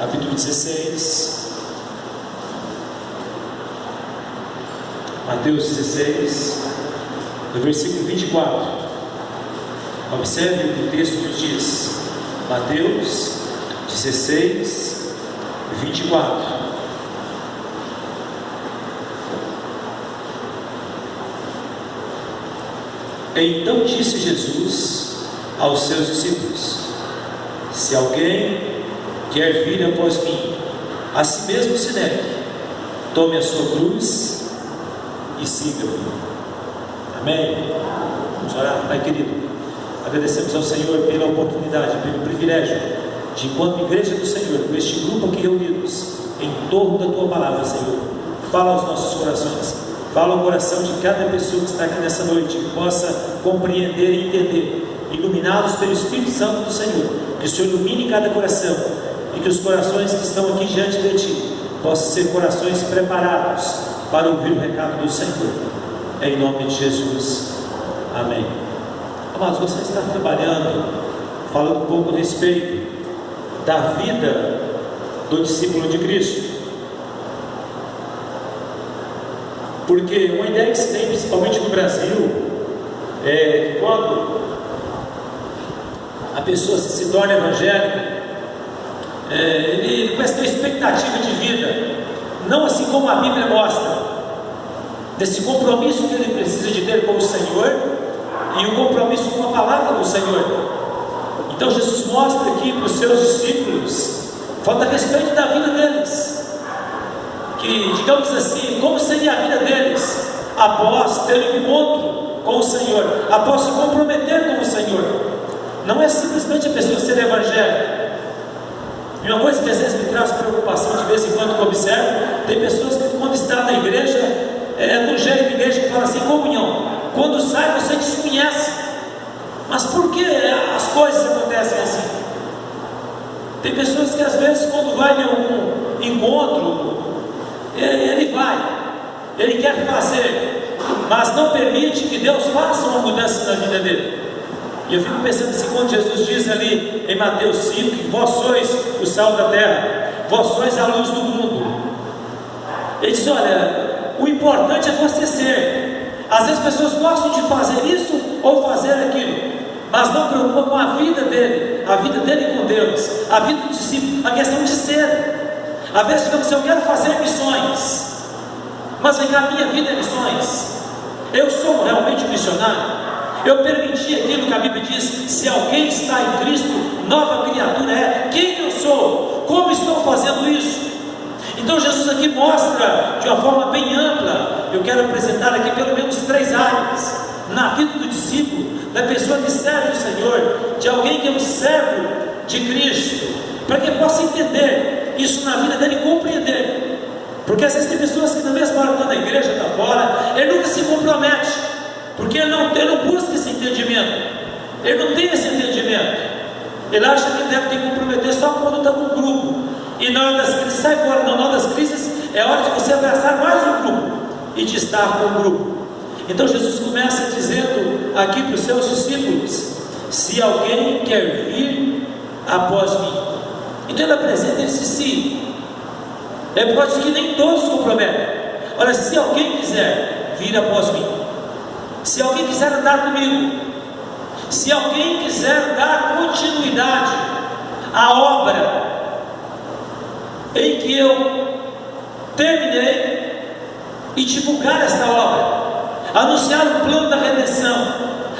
capítulo 16. Mateus 16, no versículo 24. Observe o que o texto nos diz. Mateus 16, 24. Então disse Jesus aos seus discípulos: se alguém quer vir após mim, a si mesmo se negue, tome a sua cruz e siga-me. Amém? Vamos orar. Pai querido, agradecemos ao Senhor pela oportunidade, pelo privilégio de, enquanto igreja do Senhor, com este grupo aqui reunidos em torno da Tua Palavra, Senhor, fala aos nossos corações, fala ao coração de cada pessoa que está aqui nessa noite, que possa compreender e entender, iluminados pelo Espírito Santo do Senhor, que o Senhor ilumine cada coração, e que os corações que estão aqui diante de Ti possam ser corações preparados para ouvir o recado do Senhor, em nome de Jesus, amém. Amados, você está trabalhando, falando um pouco a respeito da vida do discípulo de Cristo, porque uma ideia que se tem, principalmente no Brasil, é que quando a pessoa se torna evangélica, ele começa a ter expectativa de vida, não assim como a Bíblia mostra, desse compromisso que ele precisa de ter com o Senhor, e o compromisso com a palavra do Senhor. Então Jesus mostra aqui para os seus discípulos, falando a respeito da vida deles, que, digamos assim, como seria a vida deles após ter um encontro com o Senhor, após se comprometer com o Senhor. Não é simplesmente a pessoa ser evangélica. E uma coisa que às vezes me traz preocupação de vez em quando que eu observo, tem pessoas que quando está na igreja, no jeito de igreja que fala assim, comunhão, quando sai você desconhece. Mas por que as coisas acontecem assim? Tem pessoas que às vezes quando vai em algum encontro, ele vai, ele quer fazer, mas não permite que Deus faça uma mudança na vida dele. E eu fico pensando assim, quando Jesus diz ali em Mateus 5, que vós sois o sal da terra, vós sois a luz do mundo. Ele diz, olha, o importante é você ser. Às vezes as pessoas gostam de fazer isso ou fazer aquilo, mas não preocupam com a vida dele com Deus, a vida do discípulo, a questão de ser. Às vezes digamos assim, eu quero fazer missões, mas vem cá, minha vida é missões. Eu sou realmente um missionário? Eu permiti aquilo que a Bíblia diz, se alguém está em Cristo, nova criatura é. Quem eu sou? Como estou fazendo isso? Então Jesus aqui mostra de uma forma bem ampla. Eu quero apresentar aqui pelo menos 3 áreas na vida do discípulo, da pessoa que serve o Senhor, de alguém que é um servo de Cristo, para que possa entender isso na vida dele e compreender. Porque às vezes tem pessoas que na mesma hora que estão na igreja, está fora, ele nunca se compromete, porque ele não busca esse entendimento, ele não tem esse entendimento, ele acha que deve ter que comprometer só quando está com o grupo, e na hora das crises, sai fora. Na hora das crises é hora de você abraçar mais um grupo e de estar com o grupo. Então Jesus começa dizendo aqui para os seus discípulos: se alguém quer vir após mim. Então ele apresenta esse sim. É por causa que nem todos se comprometem. Olha, se alguém quiser vir após mim, se alguém quiser andar comigo, se alguém quiser dar continuidade à obra em que eu terminei e divulgar esta obra, anunciar o plano da redenção,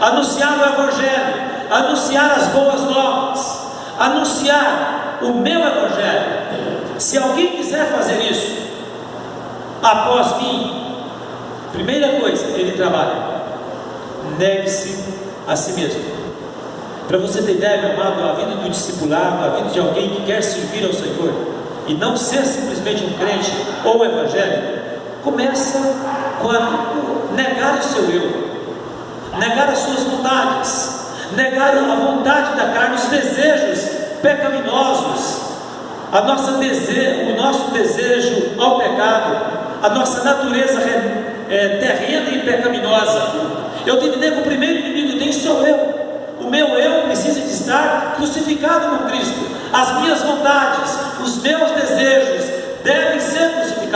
anunciar o Evangelho, anunciar as boas novas, anunciar o meu Evangelho. Se alguém quiser fazer isso após mim, primeira coisa, ele trabalha: negue-se a si mesmo. Para você ter ideia, meu amado, a vida do discipulado, a vida de alguém que quer servir ao Senhor e não ser simplesmente um crente ou evangélico, começa quando negar o seu eu, negar as suas vontades, negar a vontade da carne, os desejos pecaminosos, o nosso desejo ao pecado, a nossa natureza terrena e pecaminosa. Eu tenho que entender que o primeiro inimigo tem seu eu. O meu eu precisa de estar crucificado com Cristo. As minhas vontades, os meus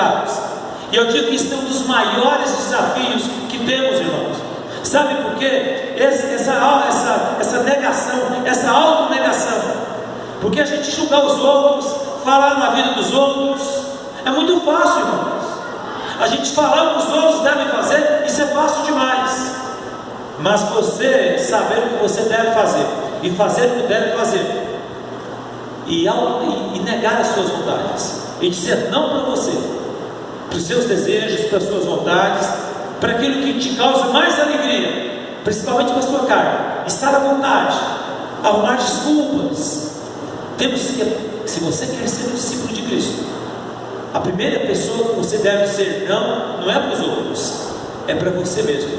crucificados. E eu digo que isso é um dos maiores desafios que temos, irmãos. Sabe por quê? Essa negação, essa autonegação. Porque a gente julgar os outros, falar na vida dos outros, é muito fácil, irmãos. A gente falar o que os outros devem fazer, isso é fácil demais. Mas você saber o que você deve fazer, e fazer o que deve fazer, e negar as suas vontades, e dizer não para você, para os seus desejos, para as suas vontades, para aquilo que te causa mais alegria, principalmente para a sua carne, estar à vontade, arrumar desculpas. Temos que, se você quer ser um discípulo de Cristo, a primeira pessoa que você deve dizer não é para os outros, é para você mesmo,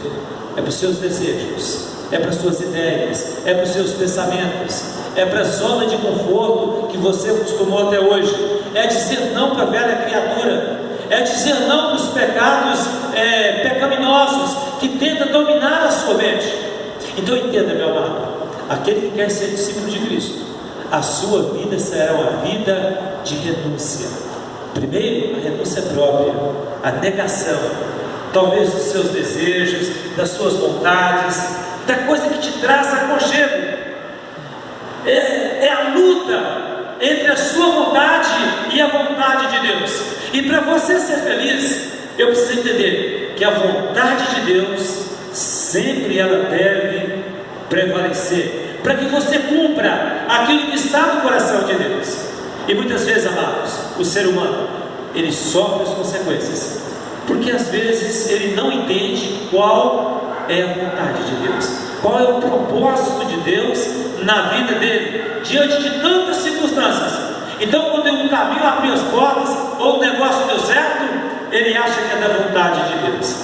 é para os seus desejos, é para as suas ideias, é para os seus pensamentos, é para a zona de conforto que você acostumou até hoje, é dizer não para a velha criatura, é dizer não para os pecados pecaminosos que tentam dominar a sua mente. Então entenda, meu amado, aquele que quer ser discípulo de Cristo, a sua vida será uma vida de renúncia. Primeiro, a renúncia própria, a negação, talvez dos seus desejos, das suas vontades, da coisa que te traz aconchego. É a luta entre a sua vontade e a vontade de Deus. E para você ser feliz, eu preciso entender que a vontade de Deus sempre ela deve prevalecer, para que você cumpra aquilo que está no coração de Deus. E muitas vezes, amados, o ser humano, ele sofre as consequências, porque às vezes ele não entende qual é a vontade de Deus, qual é o propósito de Deus na vida dele, diante de tantas circunstâncias. Então, quando um caminho abriu as portas, ou o negócio deu certo, ele acha que é da vontade de Deus,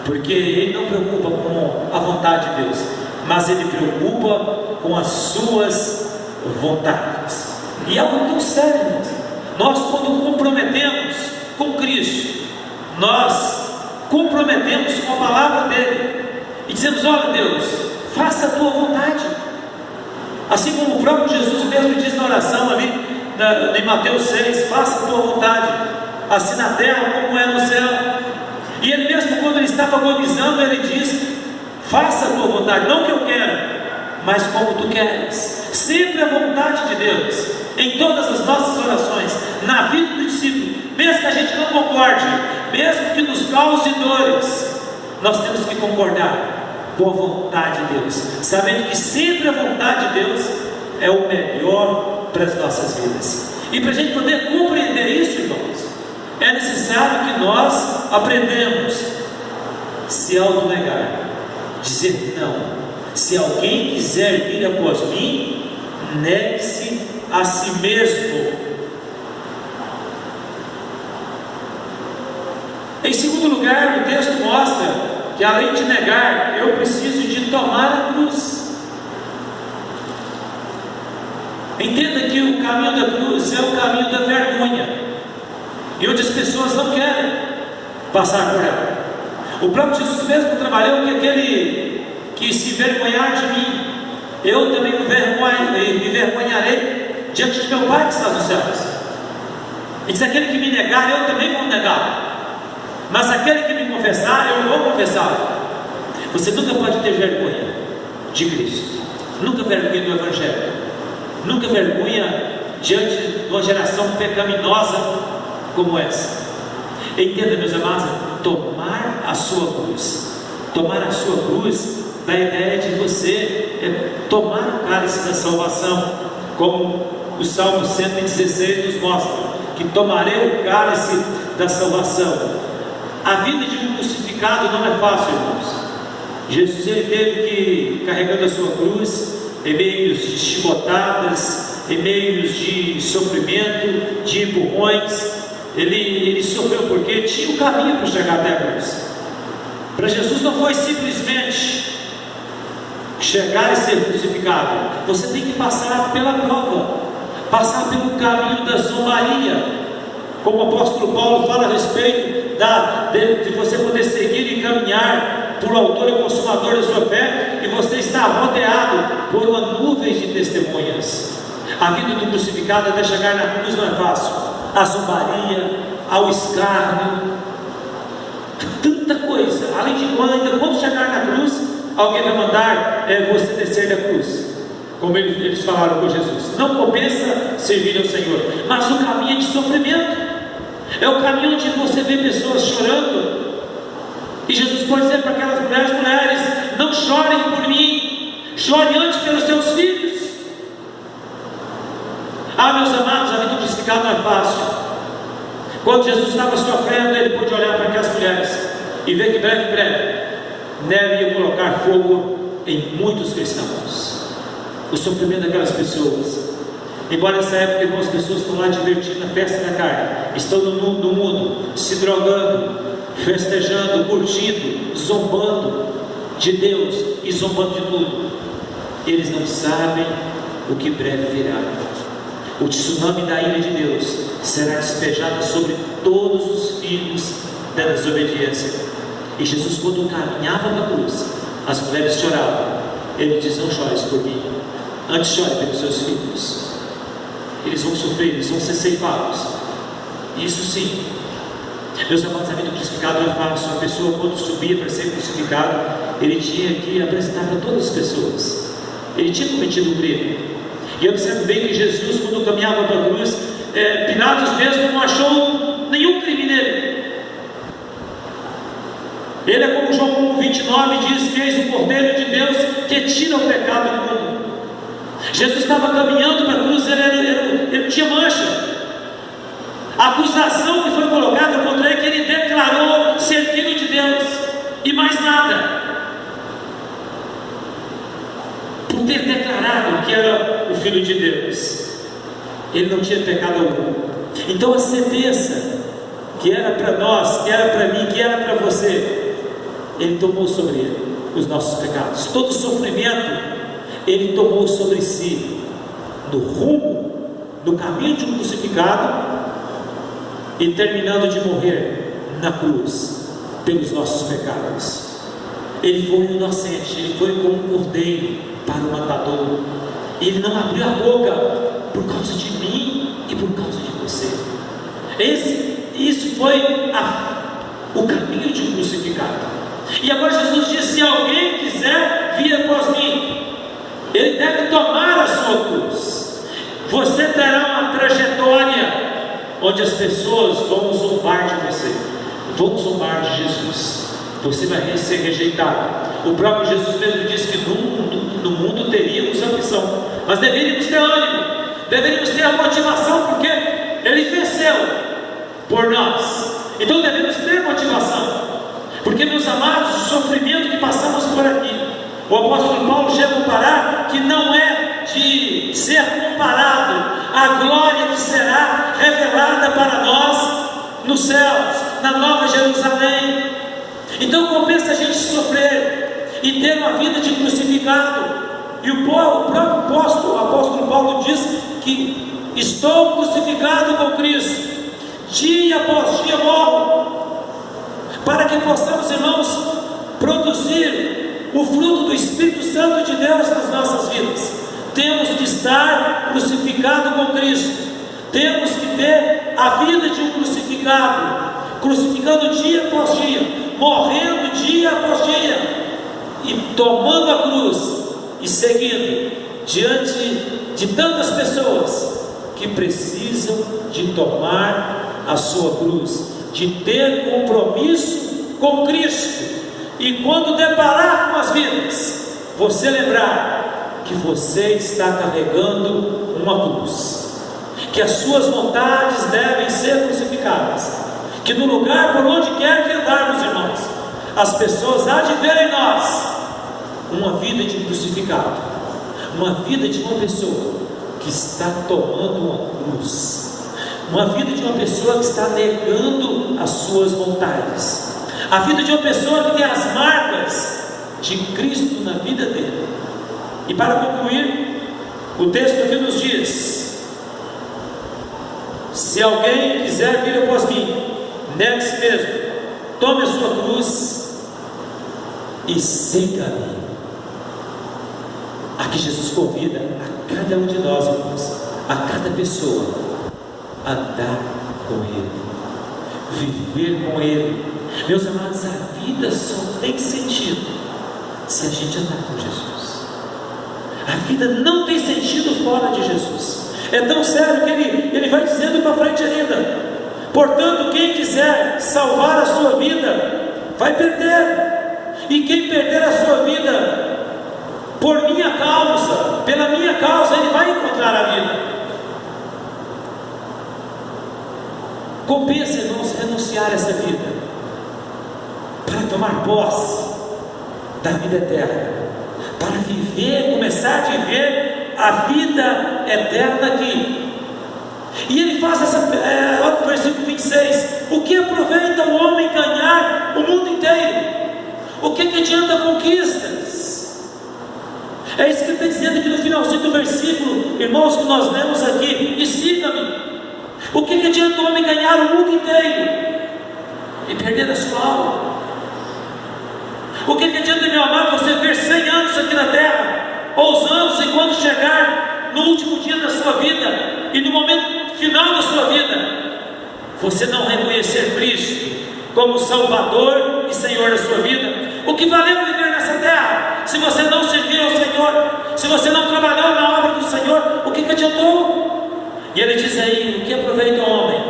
porque ele não preocupa com a vontade de Deus, mas ele preocupa com as suas vontades. E é algo tão sério, irmãos. Nós, quando comprometemos com Cristo, nós comprometemos com a palavra dele e dizemos: olha, Deus, faça a tua vontade, assim como o próprio Jesus mesmo diz na oração ali em Mateus 6, faça a tua vontade, assim na terra como é no céu. E ele mesmo, quando ele estava agonizando, ele diz: faça a tua vontade, não o que eu quero, mas como tu queres. Sempre a vontade de Deus em todas as nossas orações, na vida do discípulo, mesmo que a gente não concorde, mesmo que nos cause dores, nós temos que concordar com a vontade de Deus, sabendo que sempre a vontade de Deus é o melhor para as nossas vidas. E para a gente poder compreender isso, irmãos, é necessário que nós aprendamos a se autonegar, dizer não. Se alguém quiser vir após mim, negue-se a si mesmo. Em segundo lugar, o texto mostra que além de negar, eu preciso de tomar a cruz. Entenda que o caminho da cruz é o caminho da vergonha, e onde as pessoas não querem passar por ela. O próprio Jesus mesmo trabalhou que aquele que se vergonhar de mim, eu também me vergonharei diante de meu Pai que está nos céus. E diz: aquele que me negar, eu também vou negar, mas aquele que me confessar, eu vou confessar. Você nunca pode ter vergonha de Cristo, nunca vergonha do Evangelho, nunca vergonha diante de uma geração pecaminosa como essa. Entenda, meus amados, tomar a sua cruz. Tomar a sua cruz da ideia de você tomar o cálice da salvação, como o Salmo 116 nos mostra, que tomarei o cálice da salvação. A vida de um crucificado não é fácil, irmãos. Jesus, ele teve que, carregando a sua cruz, em meios de chicotadas, em meios de sofrimento, de empurrões, ele sofreu porque tinha um caminho para chegar até a cruz. Para Jesus não foi simplesmente chegar e ser crucificado. Você tem que passar pela prova, passar pelo caminho da zombaria, como o apóstolo Paulo fala a respeito de você poder seguir e caminhar por autor e consumador da sua fé, e você está rodeado por uma nuvem de testemunhas. A vida do crucificado até chegar na cruz não é fácil. A zombaria, ao escárnio, tanta coisa. Além de quando chegar na cruz, alguém vai mandar você descer da cruz, como eles falaram com Jesus. Não compensa servir ao Senhor, mas o caminho é de sofrimento, é o caminho onde você vê pessoas chorando, e Jesus pode dizer para aquelas mulheres: não chorem por mim, chorem antes pelos seus filhos. Meus amados, a vida crucificada não é fácil. Quando Jesus estava sofrendo, ele pôde olhar para aquelas mulheres e ver que breve neve ia colocar fogo em muitos cristãos. O sofrimento daquelas pessoas, embora nessa época, algumas pessoas estão lá divertindo na festa da carne, estão no mundo, se drogando, festejando, curtindo, zombando de Deus e zombando de tudo. Eles não sabem o que breve virá. O tsunami da ira de Deus será despejado sobre todos os filhos da desobediência. E Jesus, quando caminhava para a cruz, as mulheres choravam. Ele diz: não chores por mim, antes chore pelos seus filhos. Eles vão sofrer, eles vão ser ceifados. Isso sim. Meus amados, a vida crucificada não é fácil. A pessoa, quando subia para ser crucificado, ele tinha que apresentar para todas as pessoas. Ele tinha cometido um crime. E observe bem que Jesus, quando caminhava para a cruz, Pilatos mesmo não achou nenhum crime nele. Ele é como João 1,29 diz: que eis o Cordeiro de Deus que tira o pecado do mundo. Jesus estava caminhando para a cruz, ele não tinha mancha. A acusação que foi colocada contra ele é que ele declarou ser filho de Deus, e mais nada. Por ter declarado que era o filho de Deus, ele não tinha pecado algum. Então a sentença que era para nós, que era para mim, que era para você, ele tomou sobre ele os nossos pecados. Todo sofrimento ele tomou sobre si, no rumo, no caminho de um crucificado, e terminando de morrer na cruz pelos nossos pecados. Ele foi inocente, ele foi como um cordeiro para o matador. Ele não abriu a boca por causa de mim e por causa de você. Isso foi o caminho de um crucificado. E agora Jesus diz: se alguém quiser vir após mim, ele deve tomar a sua cruz. Você terá uma trajetória onde as pessoas vão zombar de você, vão zombar de Jesus. Você vai ser rejeitado. O próprio Jesus mesmo disse que no mundo teríamos aflição, mas deveríamos ter ânimo, deveríamos ter a motivação, porque ele venceu por nós. Então devemos ter motivação, porque, meus amados, o sofrimento que passamos por aqui, o apóstolo Paulo chega a comparar que não é de ser comparado à glória que será revelada para nós nos céus, na Nova Jerusalém. Então compensa a gente sofrer e ter uma vida de crucificado. E o próprio apóstolo Paulo diz que estou crucificado com Cristo, dia após dia morro, para que possamos, irmãos, produzir o fruto do Espírito Santo de Deus nas nossas vidas. Temos que estar crucificado com Cristo, temos que ter a vida de um crucificado, crucificando dia após dia, morrendo dia após dia, e tomando a cruz e seguindo diante de tantas pessoas que precisam de tomar a sua cruz, de ter compromisso com Cristo. E quando deparar com as vidas, você lembrar que você está carregando uma cruz, que as suas vontades devem ser crucificadas, que no lugar por onde quer que andarmos, irmãos, as pessoas há de ver em nós uma vida de um crucificado, uma vida de uma pessoa que está tomando uma cruz, uma vida de uma pessoa que está negando as suas vontades, a vida de uma pessoa que tem as marcas de Cristo na vida dele. E para concluir, o texto aqui nos diz: se alguém quiser vir após mim, negue-se mesmo, tome a sua cruz e siga-me. Aqui Jesus convida a cada um de nós, irmãos, a cada pessoa, a andar com Ele. viver com Ele. Meus amados, a vida só tem sentido se a gente andar com Jesus. A vida não tem sentido fora de Jesus. É tão sério que ele vai dizendo para frente ainda: portanto, quem quiser salvar a sua vida, vai perder. E quem perder a sua vida por minha causa, pela minha causa, ele vai encontrar a vida. Compensa, irmãos, renunciar a essa vida para tomar posse da vida eterna, para viver, começar a viver a vida eterna aqui. E ele faz olha o versículo 26: o que aproveita o homem ganhar o mundo inteiro? O que adianta conquistas? É isso que ele está dizendo aqui no finalzinho do versículo, irmãos, que nós lemos aqui. E siga-me. O que adianta o homem ganhar o mundo inteiro e perder a sua alma? O que adianta, meu amado, você ver 100 anos aqui na terra, ou os anos, e quando chegar no último dia da sua vida e no momento final da sua vida, você não reconhecer Cristo como Salvador e Senhor da sua vida? O que valeu viver nessa terra, se você não servir ao Senhor, se você não trabalhar na obra do Senhor, o que adiantou? E ele diz aí: o que aproveita o homem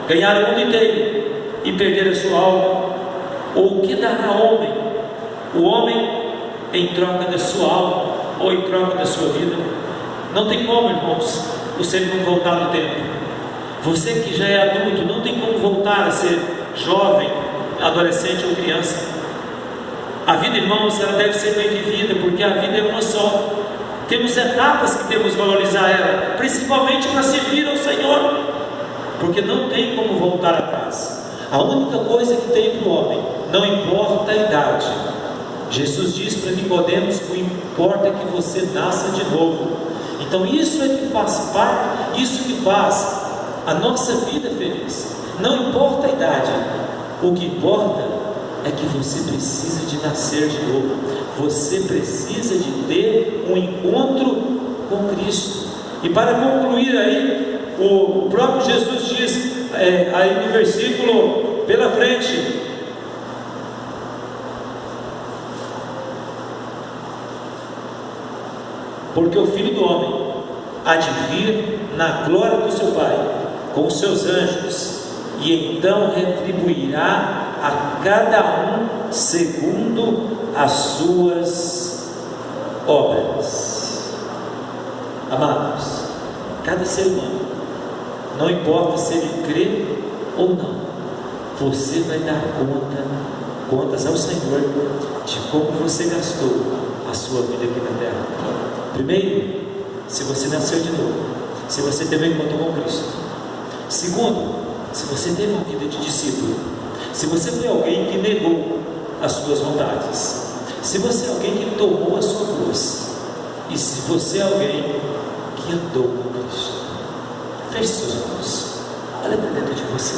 ganhar o mundo inteiro e perder a sua alma? Ou o que dará o homem em troca da sua alma, ou em troca da sua vida? Não tem como, irmãos, você não voltar no tempo. Você que já é adulto, não tem como voltar a ser jovem, adolescente ou criança. A vida, irmãos, ela deve ser bem vivida, porque a vida é uma só. Temos etapas que temos que valorizar ela, principalmente para servir ao Senhor, porque não tem como voltar atrás. A única coisa que tem para o homem, não importa a idade. Jesus diz para Nicodemos: o que importa é que você nasça de novo. Então isso é que faz parte, isso que faz a nossa vida feliz. Não importa a idade, o que importa é que você precisa de nascer de novo. Você precisa de ter um encontro com Cristo. E para concluir aí, o próprio Jesus diz aí no versículo pela frente: porque o Filho do Homem há de vir na glória do seu Pai com os seus anjos, e então retribuirá a cada um segundo as suas obras. Amados, cada ser humano, não importa se ele crê ou não, você vai dar contas ao Senhor de como você gastou a sua vida aqui na terra. Primeiro, se você nasceu de novo, se você teve um encontro com Cristo. Segundo, se você teve uma vida de discípulo, se você foi alguém que negou as suas vontades, se você é alguém que tomou a sua cruz, e se você é alguém que andou com Cristo. Feche seus olhos, olha para dentro de você.